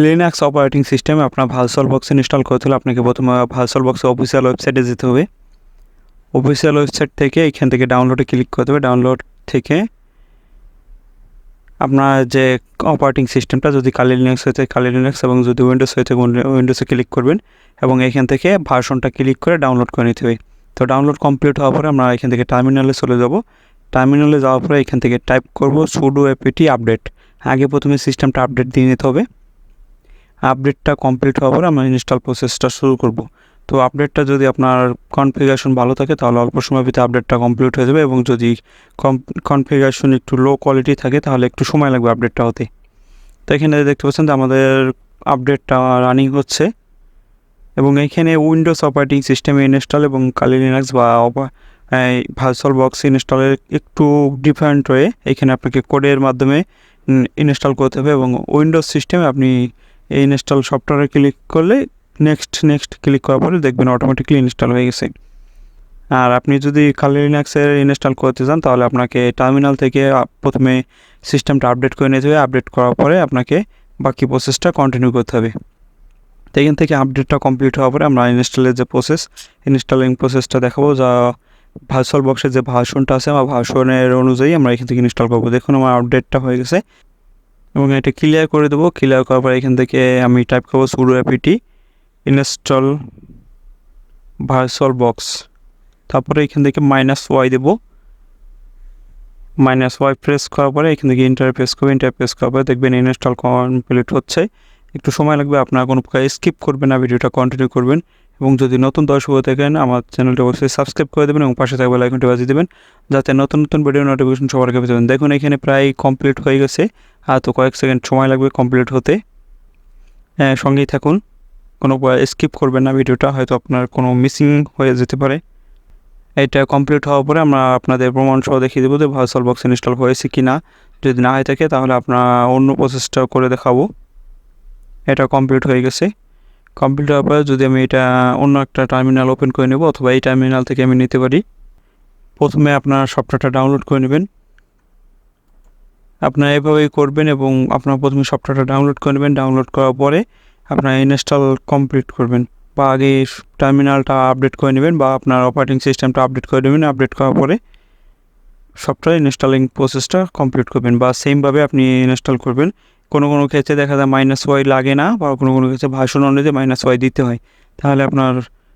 Linux operating সিস্টেমে আপনার VirtualBox install করতে হলে আপনাকে প্রথমে VirtualBox অফিসিয়াল ওয়েবসাইটে যেতে হবে। অফিসিয়াল ওয়েবসাইট থেকে এখান থেকে ডাউনলোডে ক্লিক করতে হবে। ডাউনলোড থেকে আপনার যে অপারেটিং সিস্টেমটা যদি কালি লিনাক্স হয়ে থাকে কালি লিনাক্স, এবং যদি উইন্ডোজ হয়ে থাকে উইন্ডোজে ক্লিক করবেন এবং এখান থেকে ভার্সনটা ক্লিক করে ডাউনলোড করে নিতে হবে। তো ডাউনলোড কমপ্লিট হওয়ার পরে আমরা এখান থেকে টার্মিনালে চলে যাব। টার্মিনালে যাওয়ার পরে এখান থেকে টাইপ করব sudo apt আপডেট। আগে প্রথমে সিস্টেমটা আপডেট দিয়ে নিতে হবে। আপডেটটা কমপ্লিট হওয়ার পরে আমরা ইনস্টল প্রসেসটা শুরু করব। তো আপডেটটা যদি আপনার কনফিগারেশন ভালো থাকে তাহলে অল্প সময়ের ভিতরে আপডেটটা কমপ্লিট হয়ে যাবে, এবং যদি কনফিগারেশন একটু লো কোয়ালিটি থাকে তাহলে একটু সময় লাগবে আপডেটটা হতে। তো এখানে দেখতে পাচ্ছেন যে আমাদের আপডেটটা রানিং হচ্ছে, এবং এখানে উইন্ডোজ অপারেটিং সিস্টেমে ইনস্টল এবং কালি লিনাক্স বা VirtualBox ইনস্টলের একটু ডিফারেন্ট ওয়ে এখানে আপনাকে কোডের মাধ্যমে ইনস্টল করতে হবে, এবং উইন্ডোজ সিস্টেমে আপনি এই ইনস্টল সফটওয়্যারে ক্লিক করলে নেক্সট ক্লিক করার পরে দেখবেন অটোমেটিকলি ইনস্টল হয়ে গেছে। আর আপনি যদি কালি লিনাক্সের ইনস্টল করতে চান তাহলে আপনাকে টার্মিনাল থেকে প্রথমে সিস্টেমটা আপডেট করে নিতে হবে। আপডেট করার পরে আপনাকে বাকি প্রসেসটা কন্টিনিউ করতে হবে। তো এখান থেকে আপডেটটা কমপ্লিট হওয়ার পরে আমরা ইনস্টলের যে ইনস্টলিং প্রসেসটা দেখাবো, যা VirtualBoxের যে ভার্সনটা আছে আমার ভার্সনের অনুযায়ী আমরা এখান থেকে ইনস্টল করবো। দেখুন আমার আপডেটটা হয়ে গেছে এবং এটা ক্লিয়ার করে দেবো। ক্লিয়ার করার পরে এখান থেকে আমি টাইপ করবো sudo apt ইনস্টল VirtualBox। তারপরে এখান থেকে -y দেবো। -y প্রেস করার পরে এখান থেকে এন্টার প্রেস করার পরে দেখবেন ইনস্টল কমপ্লিট হচ্ছে। একটু সময় লাগবে, আপনারা কোনো প্রকার স্কিপ করবেন না, ভিডিওটা কন্টিনিউ করবেন। এবং যদি নতুন দর্শক হয়ে থাকেন আমার চ্যানেলটি অবশ্যই সাবস্ক্রাইব করে দেবেন এবং পাশে থাকা বেল আইকনটি বাজিয়ে দেবেন, যাতে নতুন ভিডিও নোটিফিকেশন সবার আগে পেয়ে যাবেন। দেখুন এখানে প্রায় কমপ্লিট হয়ে গেছে, আর তো কয়েক সেকেন্ড সময় লাগবে কমপ্লিট হতে। সঙ্গেই থাকুন, কোনো স্কিপ করবেন না ভিডিওটা, হয়তো আপনার কোনো মিসিং হয়ে যেতে পারে। এটা কমপ্লিট হওয়ার পরে আমরা আপনাদের প্রমাণ সহ দেখিয়ে দেবো যে VirtualBox ইনস্টল হয়েছে কি না। যদি না হয়ে থাকে তাহলে আপনার অন্য প্রসেসটা করে দেখাবো। এটা কমপ্লিট হয়ে গেছে। কমপ্লিট হওয়ার পরে যদি আমি এটা অন্য একটা টার্মিনাল ওপেন করে নেব, অথবা এই টার্মিনাল থেকে আমি নিতে পারি। প্রথমে আপনার সফটওয়্যারটা ডাউনলোড করে নেবেন। আপনারা এভাবেই করবেন, এবং আপনার প্রথমে সফটওয়্যারটা ডাউনলোড করে নেবেন। ডাউনলোড করার পরে আপনার ইনস্টল কমপ্লিট করবেন, বা আগে টার্মিনালটা আপডেট করে নেবেন, বা আপনার অপারেটিং সিস্টেমটা আপডেট করে নেবেন। আপডেট করার পরে সফটওয়্যার ইনস্টলিং প্রসেসটা কমপ্লিট করবেন, বা সেমভাবে আপনি ইনস্টল করবেন। কোনো ক্ষেত্রে দেখা যায় -y লাগে না, বা কোনো ক্ষেত্রে ভার্সন অনুযায়ী -y দিতে হয়, তাহলে আপনার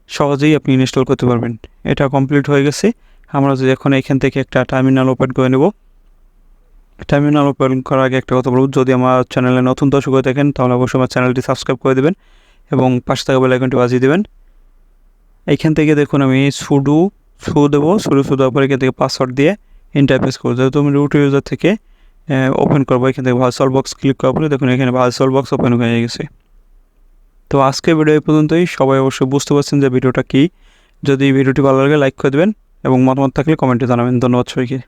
সহজেই আপনি ইনস্টল করতে পারবেন। এটা কমপ্লিট হয়ে গেছে। আমরা যদি এখন এখান থেকে একটা টার্মিনাল ওপেন করে নেব। টার্মিনাল ওপেন করার আগে একটা কথা বলব, যদি আমার চ্যানেলে নতুন দর্শক হয়ে থাকেন তাহলে অবশ্যই আমার চ্যানেলটি সাবস্ক্রাইব করে দেবেন এবং পাশে থাকা বেল আইকনটি বাজিয়ে দেবেন। এইখান থেকে দেখুন আমি sudo দেবো। দেওয়ার পরে এখান থেকে পাসওয়ার্ড দিয়ে ইন্টারফেস করবো। যেহেতু আমি রুট ইউজার থেকে ওপেন করবো, এখান থেকে VirtualBox ক্লিক করার পরে দেখুন এখানে VirtualBox ওপেন হয়ে গেছে। তো আজকে ভিডিও এই পর্যন্তই। সবাই অবশ্যই বুঝতে পারছেন যে ভিডিওটা কী। যদি ভিডিওটি ভালো লাগে লাইক করে দেবেন এবং মতামত থাকলে কমেন্টে জানাবেন। ধন্যবাদ সবাইকে।